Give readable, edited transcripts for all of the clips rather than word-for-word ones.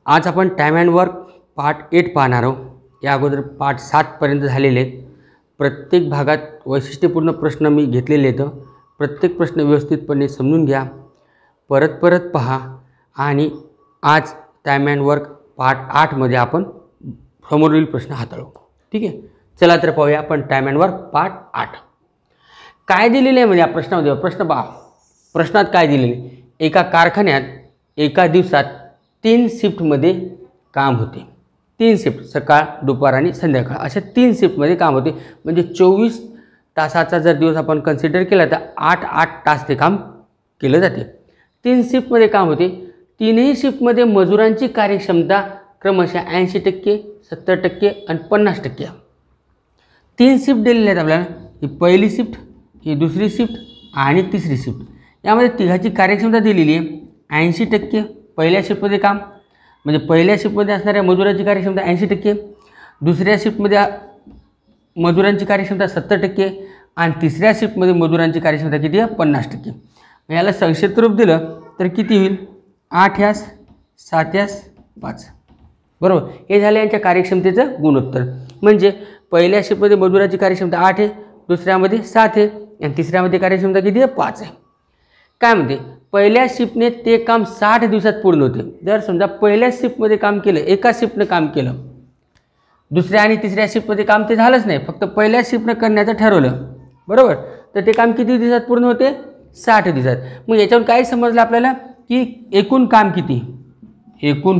आज आपण time and work part 8 पाहणार आहोत. या अगोदर पार्ट 7 पर्यंत झालेले आहेत. प्रत्येक भागात वैशिष्ट्यपूर्ण प्रश्न मी घेतलेले आहेत. प्रत्येक प्रश्न व्यवस्थितपणे समजून घ्या, परत परत पहा आणि आज टाईम अँड वर्क पार्ट 8 मध्ये आपण समोरील प्रश्न हाताळू. ठीक आहे, चला तर पाहूया आपण टाईम अँड वर्क पार्ट 8 काय दिलेले आहे. म्हणजे या प्रश्नामध्ये प्रश्न पहा. प्रश्नात काय दिलेले, एका कारखान्यात एका दिवसात 3 शिफ्टमध्ये काम होते. 3 शिफ्ट, सकाळ, दुपार आणि संध्याकाळ अशा 3 शिफ्टमध्ये काम होते. म्हणजे 24 तासाचा जर दिवस आपण कन्सिडर केला तर 8 तास ते काम केलं जाते. 3 शिफ्टमध्ये काम होते. तीनही शिफ्टमध्ये मजुरांची कार्यक्षमता क्रमशः 80%, 70% आणि 50%. 3 शिफ्ट दिलेले आहेत आपल्याला. ही पहिली शिफ्ट, ही दुसरी शिफ्ट आणि तिसरी शिफ्ट. यामध्ये तिघाची कार्यक्षमता दिलेली आहे. 80% पहिल्या शिफ्टमध्ये काम, म्हणजे पहिल्या शिफ्टमध्ये असणाऱ्या मजुरांची कार्यक्षमता 80%, दुसऱ्या शिफ्टमध्ये मजुरांची कार्यक्षमता 70% आणि तिसऱ्या शिफ्टमध्ये मजुरांची कार्यक्षमता किती आहे, 50%. याला संक्षिप्त रूप दिलं तर किती होईल, 8 यास 7 यास 5. बरोबर, हे झालं यांच्या कार्यक्षमतेचं गुणोत्तर. म्हणजे पहिल्या शिफ्टमध्ये मजुराची कार्यक्षमता 8 आहे, दुसऱ्यामध्ये 7 आहे आणि तिसऱ्यामध्ये कार्यक्षमता किती आहे, 5 आहे. काय म्हणते, पहिल्या शिफ्टने ते काम 60 दिवसात पूर्ण होते. जर समजा पहिल्या शिफ्टमध्ये काम केलं, एका शिफ्टनं काम केलं, दुसऱ्या आणि तिसऱ्या शिफ्टमध्ये काम ते झालंच नाही, फक्त पहिल्या शिफ्टनं करण्याचं ठरवलं, बरोबर, तर ते काम किती दिवसात पूर्ण होते, 60 दिवसात. मग याच्यावर काय समजलं आपल्याला की एकूण काम किती, एकूण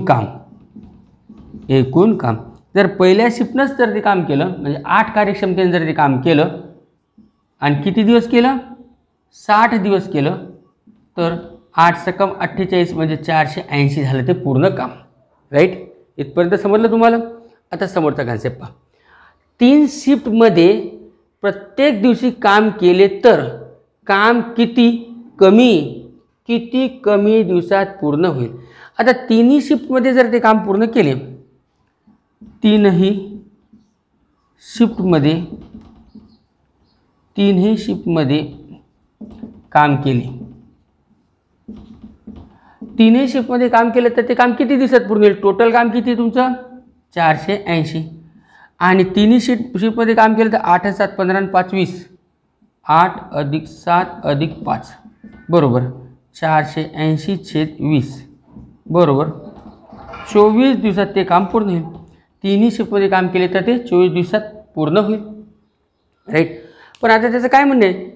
काम जर पहिल्या शिफ्टनंच जर ते काम केलं, म्हणजे 8 कार्यक्षमतेने जर ते काम केलं आणि किती दिवस केलं, 60 दिवस केलं, तर 8 सकम 48 म्हणजे 480 झालं ते पूर्ण काम. राईट, इथपर्यंत समजलं तुम्हाला. आता समोरचा कन्सेप्ट पहा. 3 शिफ्टमध्ये प्रत्येक दिवशी काम केले तर काम किती कमी दिवसात पूर्ण होईल. आता तिन्ही शिफ्टमध्ये जर ते काम पूर्ण केले, तीनही शिफ्टमध्ये काम केले, तीनही शिफ्टमध्ये काम केलं तर ते काम किती दिवसात पूर्ण होईल. टोटल काम किती तुमचं 480 आणि तिन्ही शिफ्टमध्ये काम केलं तर 8 7 15 आणि 5 20, 8 + 7 + 5 बरोबर 480/20 बरोबर 24 दिवसात ते काम पूर्ण होईल. तिन्ही शिफ्टमध्ये काम केले तर ते 24 दिवसात पूर्ण होईल. राईट, पण आता त्याचं काय म्हणणं आहे,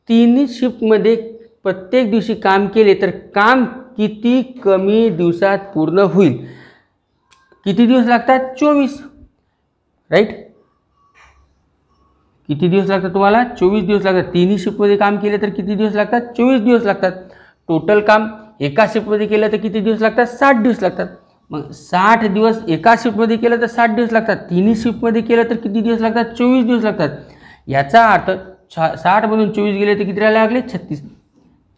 तिन्ही शिफ्टमध्ये प्रत्येक दिवशी काम केले तर काम किती कमी दिवसात पूर्ण होईल. किती दिवस लागतात, 24. राईट, किती दिवस लागतात तुम्हाला, 24 दिवस लागतात. तिन्ही शिफ्टमध्ये काम केले तर किती दिवस लागतात, 24 दिवस लागतात. टोटल काम एका शिफ्टमध्ये केलं तर किती दिवस लागतात, 60 दिवस लागतात. मग 60 दिवस एका शिफ्टमध्ये केलं तर 60 दिवस लागतात. तिन्ही शिफ्टमध्ये केलं तर किती दिवस लागतात, 24 दिवस लागतात. याचा अर्थ 60 मधून 24 गेले तर किती राहायला लागले,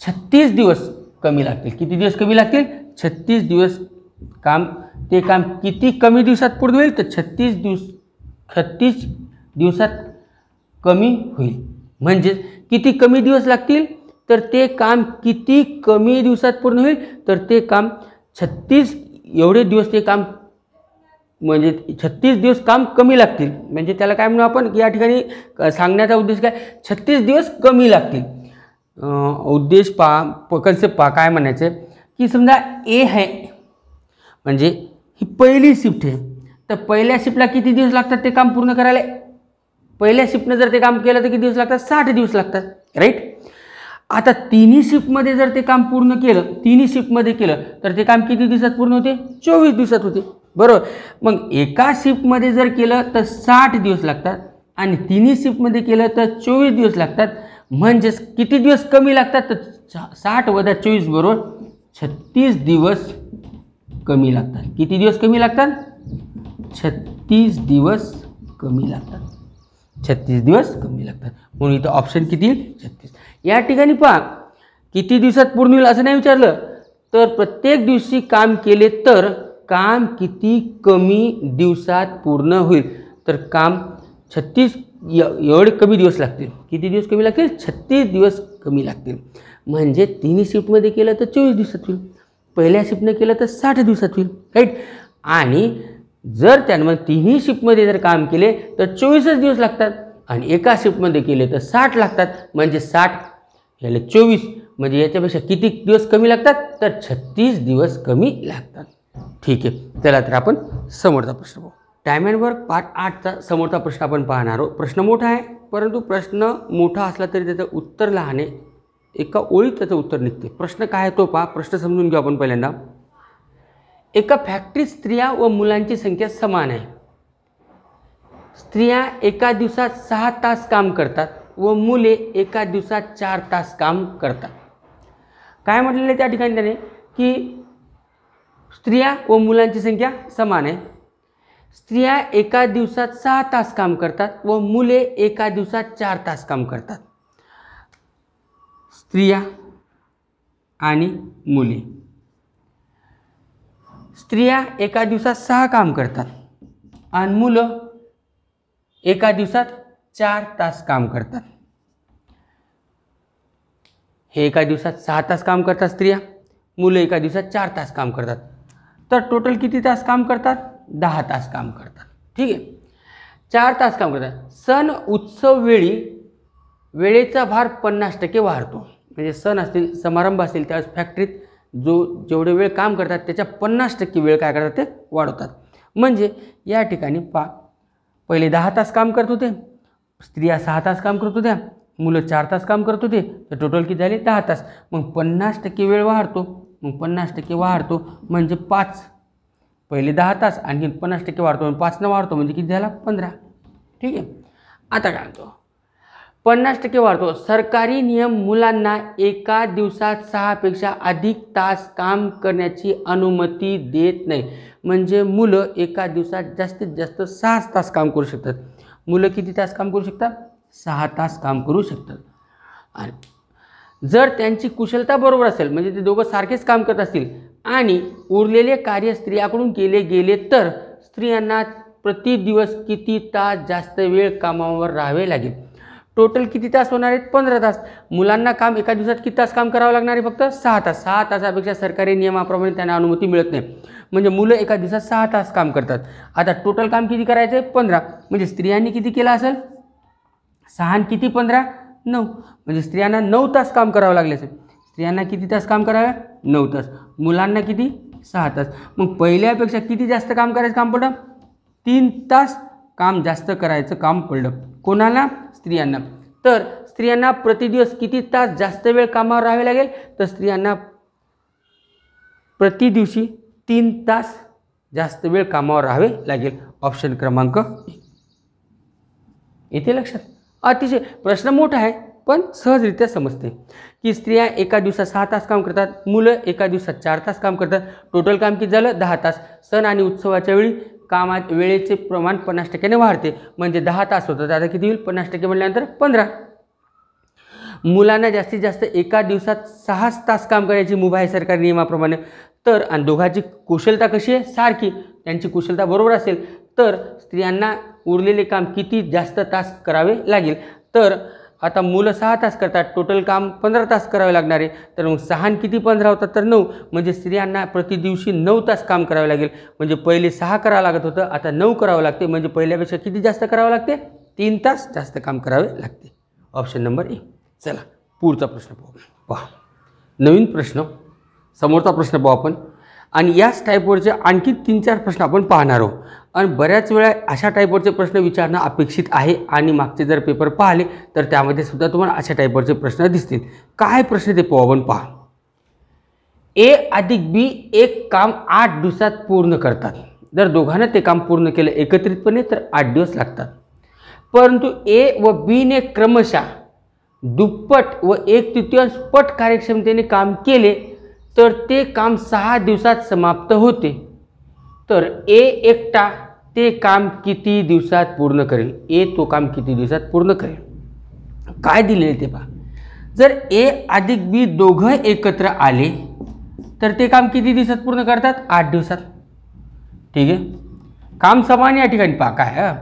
36 दिवस कमी लागतील. किती दिवस कमी लागतील, 36 दिवस. ते काम किती कमी दिवसात पूर्ण होईल, तर 36 दिवसात कमी होईल. म्हणजे किती कमी दिवस लागतील, तर ते काम किती कमी दिवसात पूर्ण होईल, तर ते काम 36 एवढे दिवस ते काम, म्हणजे 36 दिवस काम कमी लागतील. म्हणजे त्याला काय म्हणू आपण, या ठिकाणी सांगण्याचा उद्देश काय, 36 दिवस कमी लागतील. उद्देश कन्सेप्ट काय म्हणायचं की समजा ए आहे, म्हणजे ही पहिली शिफ्ट आहे, तर पहिल्या शिफ्टला किती दिवस लागतात ते काम पूर्ण करायला. पहिल्या शिफ्टनं जर ते काम केलं तर किती दिवस लागतात, 60 दिवस लागतात. राईट, आता तिन्ही शिफ्टमध्ये जर ते काम पूर्ण केलं, तिन्ही शिफ्टमध्ये केलं तर ते काम किती दिवसात पूर्ण होते, 24 दिवसात होते. बरोबर, मग एका शिफ्टमध्ये जर केलं तर 60 दिवस लागतात आणि तिन्ही शिफ्टमध्ये केलं तर 24 दिवस लागतात. म्हणजेच किती दिवस कमी लागतात, तर 60 + 24 बरोबर 36 दिवस कमी लागतात. किती दिवस कमी लागतात, 36 दिवस कमी लागतात. 36 दिवस कमी लागतात. म्हणून इथं ऑप्शन किती येईल, 36. या ठिकाणी पहा, किती दिवसात पूर्ण होईल असं नाही विचारलं, तर प्रत्येक दिवशी काम केले तर काम किती कमी दिवसात पूर्ण होईल, तर काम 36 एवढे कमी दिवस लागतील. किती दिवस कमी लागतील, 36 दिवस कमी लागतील. म्हणजे तिन्ही शिफ्टमध्ये केलं तर 24 दिवसात होईल. पहिल्या शिफ्टने केलं तर 60 दिवसात होईल, राईट. आणि जर त्यांना तिन्ही शिफ्टमध्ये जर काम केले तर 24च दिवस लागतात आणि एका शिफ्टमध्ये केले तर 60 लागतात. म्हणजे 60 याला 24 म्हणजे याच्यापेक्षा किती दिवस कमी लागतात तर 36 दिवस कमी लागतात. ठीक आहे, चला तर आपण समोरचा प्रश्न पाहू. टाइम अँड वर्क पार्ट 8चा समोरचा प्रश्न आपण पाहणार आहोत. प्रश्न मोठा आहे, परंतु प्रश्न मोठा असला तरी त्याचं उत्तर लहान आहे. एका ओळीत त्याचं उत्तर निघते. प्रश्न काय आहे तो पहा. प्रश्न समजून घेऊ आपण पहिल्यांदा. एका फॅक्टरीत स्त्रिया व मुलांची संख्या समान आहे. स्त्रिया एका दिवसात 6 तास काम करतात व मुले एका दिवसात 4 तास काम करतात. काय म्हटलेलं आहे त्या ठिकाणी त्याने की स्त्रिया व मुलांची संख्या समान आहे. स्त्रिया एका दिवसात 6 तास काम करतात व मुले एका दिवसात 4 तास काम करतात. स्त्रिया आणि मुले. स्त्रिया एका दिवसात 6 काम करतात आणि मुलं एका दिवसात 4 तास काम करतात. हे एका दिवसात 6 तास काम करतात स्त्रिया, मुलं एका दिवसात 4 तास काम करतात. तर टोटल किती तास काम करतात? 10 तास काम करतात. ठीक आहे, 4 तास काम करतात. सण उत्सव वेळी वेळेचा भार 50% वाढतो. म्हणजे सण असतील, समारंभ असतील, त्यावेळेस फॅक्टरीत जेवढे वेळ काम करतात त्याच्या 50% वेळ काय करतात ते वाढवतात. म्हणजे या ठिकाणी पहिले 10 तास काम करत होते, स्त्रिया 6 तास काम करत होत्या, मुलं 4 तास काम करत होते, तर टोटल किती झाले? 10 तास. मग 50% वेळ वाढतो. मग 50% वाढतो म्हणजे 5. पहिले 10 तास आणखी 50% वाढतो, 5 न वाढतो म्हणजे किती झाला? 15. ठीक आहे, आता काय म्हणतो? 50% वाढतो. सरकारी नियम मुलांना एका दिवसात 6 पेक्षा अधिक तास काम करण्याची अनुमती देत नाही. म्हणजे मुलं एका दिवसात जास्तीत जास्त 6 तास काम करू शकतात. मुलं किती तास काम करू शकतात? 6 तास काम करू शकतात. आणि जर त्यांची कुशलता बरोबर असेल, म्हणजे ते दोघं सारखेच काम करत असतील आणि उरलेले कार्य स्त्रियाकडून केले गेले तर स्त्रियांना प्रति दिवस किती तास जास्त वेळ कामावर राहावे लागेल? टोटल किती तास होणार आहेत? 15 तास. मुलांना काम एका दिवसात किती तास काम करावं लागणार आहे? फक्त 6 तास. 6 तासापेक्षा सरकारी नियमाप्रमाणे त्यांना अनुमती मिळत नाही. म्हणजे मुलं एका दिवसात 6 तास काम करतात. आता टोटल काम किती करायचं आहे? 15. म्हणजे स्त्रियांनी किती केलं असेल? 6 किती 15? 9. म्हणजे स्त्रियांना 9 तास काम करावं लागले असेल. स्त्रियांना किती तास काम करावं? 9 तास. मुलांना किती? 6 तास. मग पहिल्यापेक्षा किती जास्त काम करायचं काम पडलं? 3 तास काम जास्त करायचं काम पडलं. कोणाला? स्त्रियांना. तर स्त्रियांना प्रतिदिवस किती तास जास्त वेळ कामावर राहावे लागेल? तर स्त्रियांना प्रति दिवशी 3 तास जास्त वेळ कामावर राहावे लागेल. ऑप्शन क्रमांक येथे लक्षात. अतिशय प्रश्न मोठा आहे पण सहजरित्या समजते की स्त्रिया एका दिवसात 6 तास काम करतात, मुलं एका दिवसात 4 तास काम करतात. टोटल काम किती झालं? 10 तास. सण आणि उत्सवाच्या वेळी कामात वेळेचे प्रमाण 50% वाढते. म्हणजे 10 तास होतं, आता किती होईल? 50% म्हटल्यानंतर 15. मुलांना जास्तीत जास्त एका दिवसात 6 तास काम करायची मुभा आहे सरकारी नियमाप्रमाणे. तर आणि दोघांची कुशलता कशी आहे? सारखी. त्यांची कुशलता बरोबर असेल तर स्त्रियांना उरलेले काम किती जास्त तास करावे लागेल? तर आता मुलं 6 तास करतात, टोटल काम 15 तास करावे लागणार आहे. तर मग 6 किती 15 होतात? तर 9. म्हणजे स्त्रियांना प्रति दिवशी 9 तास काम करावे लागेल. म्हणजे पहिले 6 करावं लागत होतं, आता 9 करावं लागते. म्हणजे पहिल्यापेक्षा किती जास्त करावं लागते? 3 तास जास्त काम करावे लागते. Option number A. चला पुढचा प्रश्न पाहू. पहा नवीन प्रश्न, समोरचा प्रश्न पाहू आपण. आणि याच टाईपवरचे आणखी 3-4 प्रश्न आपण पाहणार आहोत. आणि बऱ्याच वेळा अशा टाईपवरचे प्रश्न विचारणं अपेक्षित आहे. आणि मागचे जर पेपर पाहिले तर त्यामध्ये सुद्धा तुम्हाला अशा टाईपवरचे प्रश्न दिसतील. काय प्रश्न ते पाहू आपण. पहा, ए अधिक बी एक काम 8 दिवसात पूर्ण करतात. जर दोघांना ते काम पूर्ण केलं एकत्रितपणे तर 8 दिवस लागतात. परंतु ए व बीने क्रमशः दुप्पट व 1/3 पट कार्यक्षमतेने काम केले तर ते काम 6 दिवसात समाप्त होते. तर ए एकटा ते काम किती दिवसात पूर्ण करेल? ए तो काम किती दिवसात पूर्ण करेल? काय दिलेले ते पहा. जर ए अधिक बी दोघं एकत्र आले तर ते काम किती दिवसात पूर्ण करतात? 8 दिवसात. ठीक आहे, काम समान या ठिकाणी पहा काय.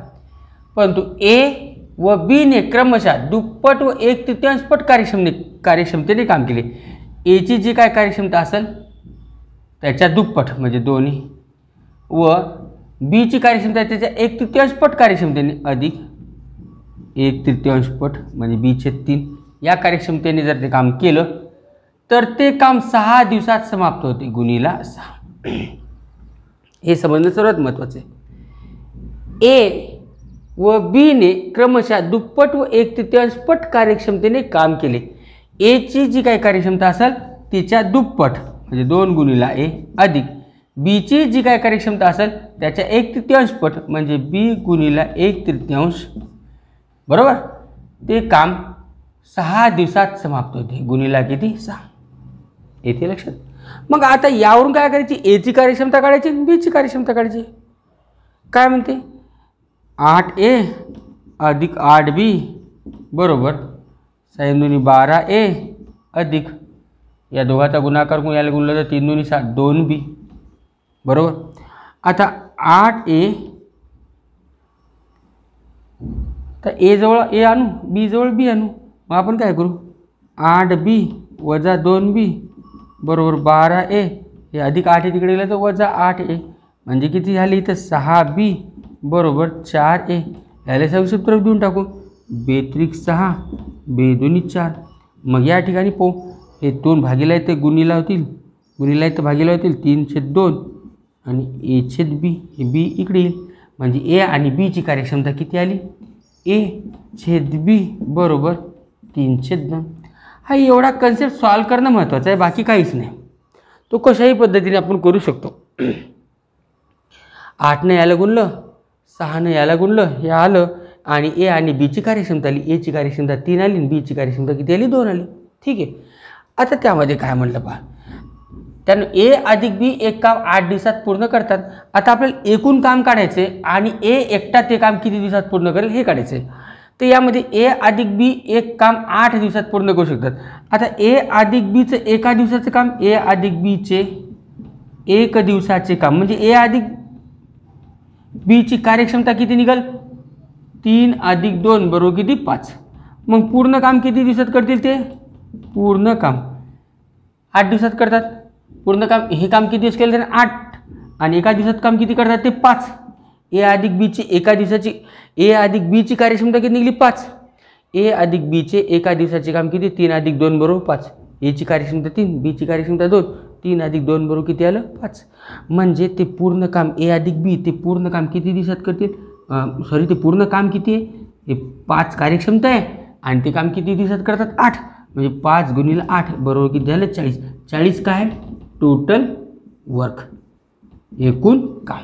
परंतु ए व बीने क्रमशः दुप्पट व 1/3 पट कार्यक्षमतेने काम केले. एची जी काय कार्यक्षमता असेल त्याच्या दुप्पट म्हणजे दोन्ही, व बीची कार्यक्षमता त्याच्या 1/3 पट कार्यक्षमतेने अधिक 1/3 पट म्हणजे बीचे 3 या कार्यक्षमतेने जर ते काम केलं तर ते काम 6 दिवसात समाप्त होते, गुणिला 6. हे समजणं सर्वात महत्त्वाचं आहे. ए व बी ने क्रमशः दुप्पट व 1/3 पट कार्यक्षमतेने काम केले. एची जी काही कार्यक्षमता असेल तिच्या दुप्पट म्हणजे 2 गुणिला ए अधिक बीची जी काही कार्यक्षमता असेल त्याच्या 1/3 पट म्हणजे बी गुणिला 1/3, बरोबर. ते काम 6 दिवसात समाप्त होते, गुणिला किती 6. येथे लक्षात. मग आता यावरून काय करायची, एची कार्यक्षमता काढायची आणि बीची कार्यक्षमता काढायची. काय म्हणते, 8A अधिक 8B बरोबर 12A अधिक या दोघाचा गुणाकार करून याला गुणलं तर 3 दूनी 7 2B बरोबर. आता 8A तर ए जवळ ए आणू, बी जवळ बी आणू. मग आपण काय करू, 8B वजा 2B बरोबर 12A. हे अधिक 8 तिकडे गेलं तर वजा 8A म्हणजे किती झाली, तर 6B बरोबर 4A. याला सविसूत्र देऊन टाकू, बेत्रिक 6 बेदोनी 4. मग या ठिकाणी पाहू, हे 2 भागीला येते गुणिला होतील, गुणिला येते भागीला होतील 3/2 आणि A/B. हे बी इकडे येईल म्हणजे ए आणि बीची कार्यक्षमता किती आली, A/B बरोबर 3/2. हा एवढा कन्सेप्ट सॉल्व करणं महत्त्वाचं आहे, बाकी काहीच नाही. तो कशाही पद्धतीने आपण करू शकतो. 8ने याला गुणलं, 6ने याला गुणलं, हे आलं आणि ए आणि बीची कार्यक्षमता आली. एची कार्यक्षमता 3 आली आणि बीची कार्यक्षमता किती आली, 2 आली. ठीक आहे. आता त्यामध्ये काय म्हणलं पहा, त्यानं ए अधिक बी एक काम 8 दिवसात पूर्ण करतात. आता आपल्याला एकूण काम काढायचं आहे आणि ए एकटा ते काम किती दिवसात पूर्ण करेल हे काढायचं आहे. तर यामध्ये ए अधिक बी एक काम 8 दिवसात पूर्ण करू शकतात. आता ए अधिक बीचं एका दिवसाचं काम, ए अधिक बीचे 1 दिवसाचे काम म्हणजे ए अधिक बीची कार्यक्षमता किती निघाल, 3 अधिक 2 बरोबर किती 5. मग पूर्ण काम किती दिवसात करतील, ते पूर्ण काम 8 दिवसात करतात. पूर्ण काम हे काम किती दिवस केलं तर 8 आणि एका दिवसात काम किती करतात ते 5. ए अधिक बीची एका दिवसाची, ए अधिक बीची कार्यक्षमता किती निघाली 5. ए अधिक बीचे एका दिवसाचे काम किती, 3 अधिक 2 बरोबर 5. एची कार्यक्षमता 3, बीची कार्यक्षमता 2, 3 अधिक 2 बरोबर किती आलं 5. म्हणजे ते पूर्ण काम ए अधिक बी ते पूर्ण काम किती दिवसात करतील, ते पूर्ण काम किती आहे, हे 5 कार्यक्षमता आहे आणि ते काम किती दिवसात करतात 8 म्हणजे 5 गुणिले 8 बरोबर किती झालं 40. 40 काय आहे, टोटल वर्क, एकूण काम.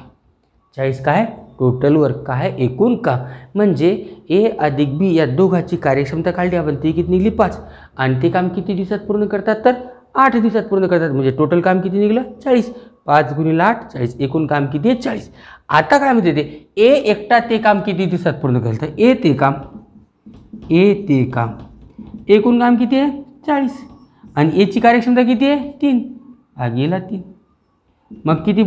40 काय, टोटल वर्क काय आहे, एकूण काम. म्हणजे ए अधिक बी या दोघांची कार्यक्षमता काढली आपण, ती किती निघली 5 आणि ते काम किती दिवसात पूर्ण करतात, तर 8 दिवसात पूर्ण करतात. म्हणजे टोटल काम किती निघलं 40. 5 गुणिले 8 40, एकूण काम किती आहे 40. आता काय म्हणते ते, ए एकटा ते काम किती दिवसात पूर्ण केलं, तर ए ते काम एकूण काम किती आहे 40 आणि एची कार्यक्षमता किती आहे 3 भागीला 3. मग किती,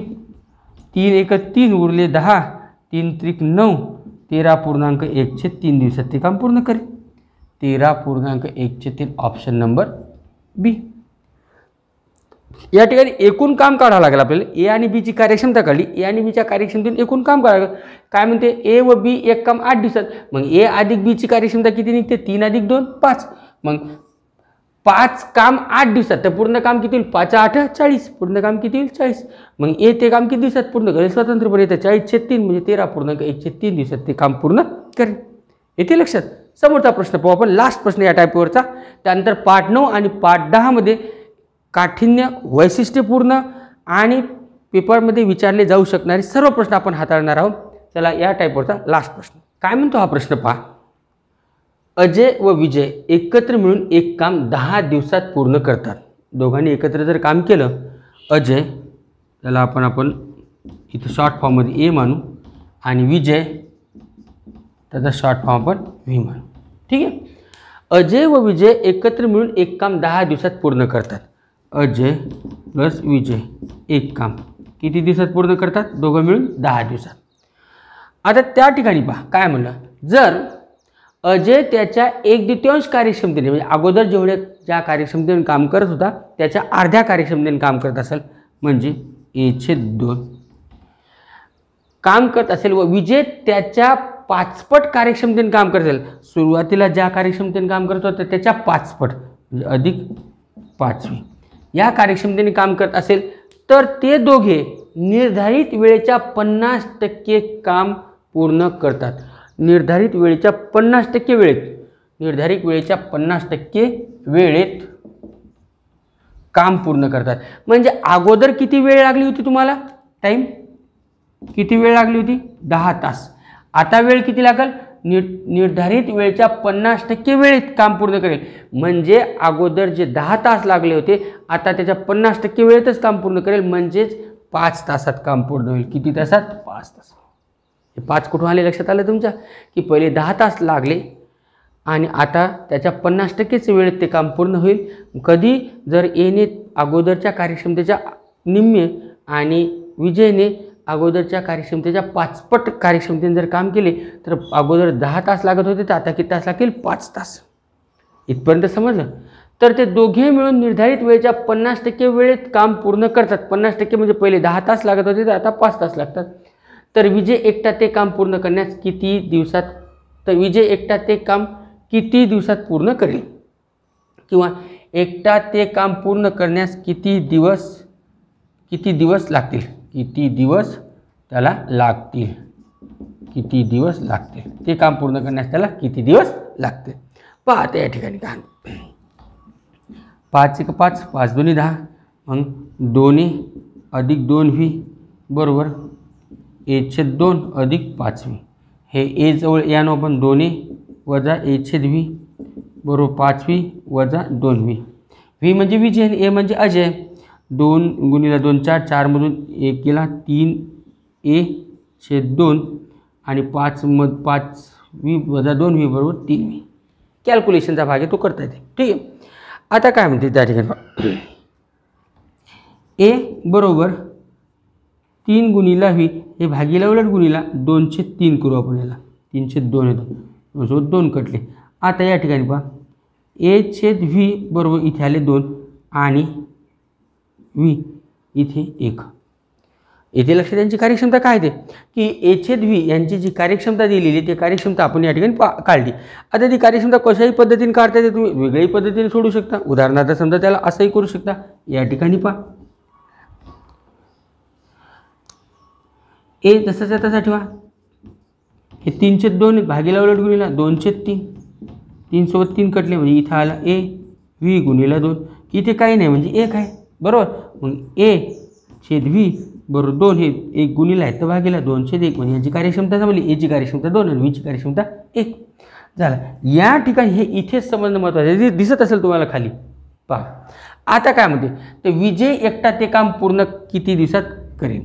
3 एक 3 उरले 10, 3 त्रिक 9, 13.1/3 दिवसात ते काम पूर्ण करेल. 13.1/3 ऑप्शन नंबर बी. या ठिकाणी एकूण काम काढावं लागेल आपल्याला. ए आणि बीची कार्यक्षमता काढली, ए आणि बीच्या कार्यक्षमतेतून एकूण काम काढावं लागेल. काय म्हणते, ए व बी एक काम 8 दिवसात. मग ए अधिक बीची कार्यक्षमता किती निघते, 3 अधिक 2 5. मग 5 काम 8 दिवसात, तर पूर्ण काम किती होईल, 5 8 40, पूर्ण काम किती होईल 40. मग ए ते काम किती दिवसात पूर्ण करेल स्वतंत्रपणे, तर 40/3 म्हणजे 13.1/3 दिवसात ते काम पूर्ण करेल. येथे लक्षात. समोरचा प्रश्न पाहू आपण, लास्ट प्रश्न या टाईपवरचा. त्यानंतर पाठ 9 आणि पाठ 10 मध्ये काठिण्य, वैशिष्ट्यपूर्ण आणि पेपरमध्ये विचारले जाऊ शकणारे सर्व प्रश्न आपण हाताळणार आहोत. चला या टाईपवरचा लास्ट प्रश्न काय म्हणतो हा प्रश्न पहा. अजय व विजय एकत्र मिळून एक काम 10 दिवसात पूर्ण करतात. दोघांनी एकत्र जर काम केलं, अजय त्याला आपण इथं शॉर्ट फॉर्ममध्ये ए मानू आणि विजय त्याचा शॉर्ट फॉर्म आपण व्ही मानू. ठीक आहे. अजय व विजय एकत्र मिळून एक काम 10 दिवसात पूर्ण करतात. अजय प्लस विजय एक काम किती दिवसात पूर्ण करतात, दोघं मिळून 10 दिवसात. आता त्या ठिकाणी पहा काय म्हणलं, जर अजय त्याच्या 1/2 कार्यक्षमतेने म्हणजे अगोदर ज्या कार्यक्षमतेने काम करत होता त्याच्या अर्ध्या कार्यक्षमतेने काम करत असेल, म्हणजे A/2 काम करत असेल व विजय त्याच्या 5 पट कार्यक्षमतेने काम करत असेल, सुरुवातीला ज्या कार्यक्षमतेने काम करत होता त्याच्या 5 पट म्हणजे अधिक 5वी या कार्यक्षमतेने काम करत असेल तर ते दोघे निर्धारित वेळेच्या 50% काम पूर्ण करतात. निर्धारित वेळेच्या 50% वेळेत, निर्धारित वेळेच्या 50% वेळेत काम पूर्ण करतात. म्हणजे अगोदर किती वेळ लागली होती तुम्हाला, टाइम किती वेळ लागली होती, 10 तास. आता वेळ किती लागेल, निर्धारित वेळेच्या 50% वेळेत काम पूर्ण करेल. म्हणजे अगोदर जे 10 तास लागले होते आता त्याच्या 50% वेळेतच काम पूर्ण करेल, म्हणजेच 5 तासात काम पूर्ण होईल. किती तासात, 5 तास. हे 5 कुठून आले लक्षात आलं तुमच्या, की पहिले 10 तास लागले आणि आता त्याच्या 50%च वेळेत ते काम पूर्ण होईल. कधी, जर एने अगोदरच्या कार्यक्षमतेच्या निम्मे आणि विजयने अगोदरच्या कार्यक्षमतेच्या 5 पट कार्यक्षमतेने जर काम केले तर अगोदर 10 तास लागत होते तर आता किती तास लागतील, 5 तास. इथपर्यंत समजलं. तर ते दोघे मिळून निर्धारित वेळेच्या 50% वेळेत काम पूर्ण करतात. 50% म्हणजे पहिले 10 तास लागत होते तर आता 5 तास लागतात. तर विजय एकटा ते काम पूर्ण करण्यास किती दिवसात, तर विजय एकटा ते काम किती दिवसात पूर्ण करेल, किंवा एकटा ते काम पूर्ण करण्यास किती दिवस लागतील, किती दिवस त्याला लागतील, किती दिवस लागतील, ते काम पूर्ण करण्यास त्याला किती दिवस लागतील. पहा आता या ठिकाणी काय, 5 × 5 5 × 2 = 10, मग 2a अधिक 2v बरोबर A/2 अधिक 5v. हे ए जवळ या नो आपण 2a वजा A/v बरोबर 5v वजा 2v. v म्हणजे विजय, ए म्हणजे अजय. 2 × 2 4, 4 मधून 1 गेला, 3a/2 आणि 5v वजा 2v बरोबर 3v. कॅल्क्युलेशनचा भाग आहे तो करता येते. ठीक आहे. आता काय म्हणते त्या ठिकाणी, ए बरोबर 3 × v हे भागीला उलट गुणीला 2/3 करू आपण, याला 3/2 येतो, सोबत 2 कटले. आता या ठिकाणी पहा, A/v बरोबर इथे आले 2 आणि v इथे 1. येथे लक्षात यांची कार्यक्षमता काय ते, की A/v यांची जी कार्यक्षमता दिलेली ती कार्यक्षमता आपण या ठिकाणी काढली. आता ती कार्यक्षमता कशाही पद्धतीने काढता येते, तुम्ही वेगळ्याही पद्धतीने सोडू शकता. उदाहरणार्थ समजा त्याला असंही करू शकता. या ठिकाणी पहा, ए जसंच्या तसा ठेवा, हे 3/2 भागीला उलट गुणीला 2/3, 3 सोबत 3 कटले म्हणजे इथं आला A/v गुणीला 2. इथे काही नाही म्हणजे 1 आहे बरोबर. मग A/v बरोबर 2 हे 1 गुणीला आहे तर भागीला 2/1 म्हणजे याची कार्यक्षमता समजली. एची कार्यक्षमता 2 आणि व्हीची कार्यक्षमता 1 झाला. या ठिकाणी हे इथेच समजणं महत्त्वाचं आहे, दिसत असेल तुम्हाला खाली पहा. आता काय म्हणते, तर विजय एकटा ते काम पूर्ण किती दिवसात करेल.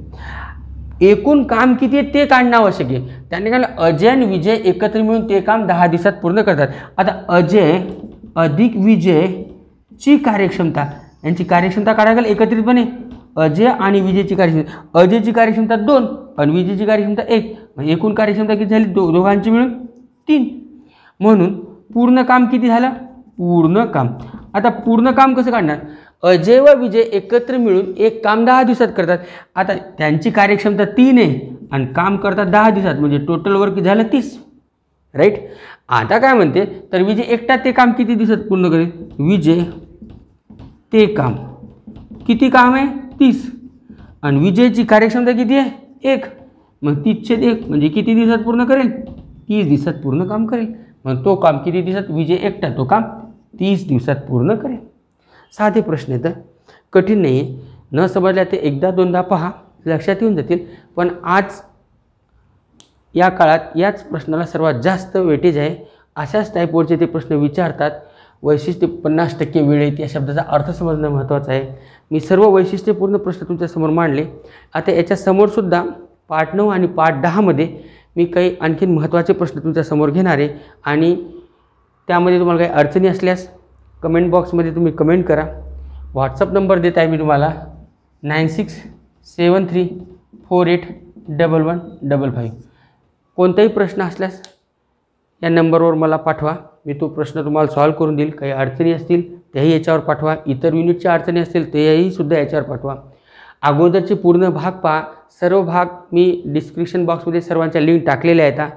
एकूण काम किती आहे ते काढणं आवश्यक आहे. त्याने काय, अजय आणि विजय एकत्र मिळून ते काम 10 दिवसात पूर्ण करतात. आता अजय अधिक विजयची कार्यक्षमता, यांची कार्यक्षमता काढायला एकत्रितपणे अजय आणि विजयची कार्यक्षमता, अजयची कार्यक्षमता 2 आणि विजयची कार्यक्षमता 1, म्हणजे एकूण कार्यक्षमता किती झाली, दोघांची मिळून 3. म्हणून पूर्ण काम किती झालं, पूर्ण काम. आता पूर्ण काम कसं काढणार, अजय व विजय एकत्र मिळून एक काम 10 दिवसात करतात. आता त्यांची कार्यक्षमता 3 आहे आणि काम करतात 10 दिवसात, म्हणजे टोटल वर्क झालं 30, राईट. आता काय म्हणते, तर विजय एकटा ते काम किती दिवसात पूर्ण करेल. विजय ते काम किती काम आहे, 30, आणि विजयची कार्यक्षमता किती आहे, 1, मग 30/1 म्हणजे किती दिवसात पूर्ण करेल, 30 दिवसात पूर्ण काम करेल. मग तो काम किती दिवसात, विजय एकटा तो काम 30 दिवसात पूर्ण करेल. साधे प्रश्न आहेत, कठीण नाही आहे. न समजल्या ते एकदा दोनदा पहा, लक्षात येऊन जातील. पण आज या काळात याच प्रश्नाला सर्वात जास्त वेटेज आहे. अशाच टाईपवरचे ते प्रश्न विचारतात. वैशिष्ट्य 50% वेळेत या शब्दाचा अर्थ समजणं महत्त्वाचं आहे. मी सर्व वैशिष्ट्यपूर्ण प्रश्न तुमच्यासमोर मांडले. आता याच्यासमोरसुद्धा पार्ट 9 आणि पार्ट 10 मध्ये मी काही आणखीन महत्त्वाचे प्रश्न तुमच्यासमोर घेणार आहे आणि त्यामध्ये तुम्हाला काही अडचणी असल्यास कमेंट बॉक्समध्ये तुम्ही कमेंट करा. व्हॉट्सअप नंबर देत आहे मी तुम्हाला 9673481155. कोणताही प्रश्न असल्यास या नंबरवर मला पाठवा. मी तो प्रश्न तुम्हाला सॉल्व करून देईल. काही अडचणी असतील त्याही याच्यावर पाठवा. इतर युनिटच्या अडचणी असतील तेही सुद्धा याच्यावर पाठवा. अगोदरचे पूर्ण भाग पहा, सर्व भाग मी डिस्क्रिप्शन बॉक्समध्ये सर्वांच्या लिंक टाकलेल्या आहेत.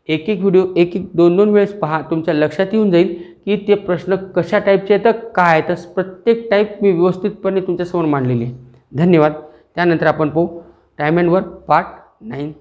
एक एक व्हिडिओ एक एक दोन दोन वेळेस पहा, तुमच्या लक्षात येऊन जाईल की ते प्रश्न कशा टाईपचे आहेत, काय तर प्रत्येक टाईप मी व्यवस्थितपणे तुमच्यासमोर मांडलेली आहे. धन्यवाद. त्यानंतर आपण पाहू टाईम अँड वर्क पार्ट 9.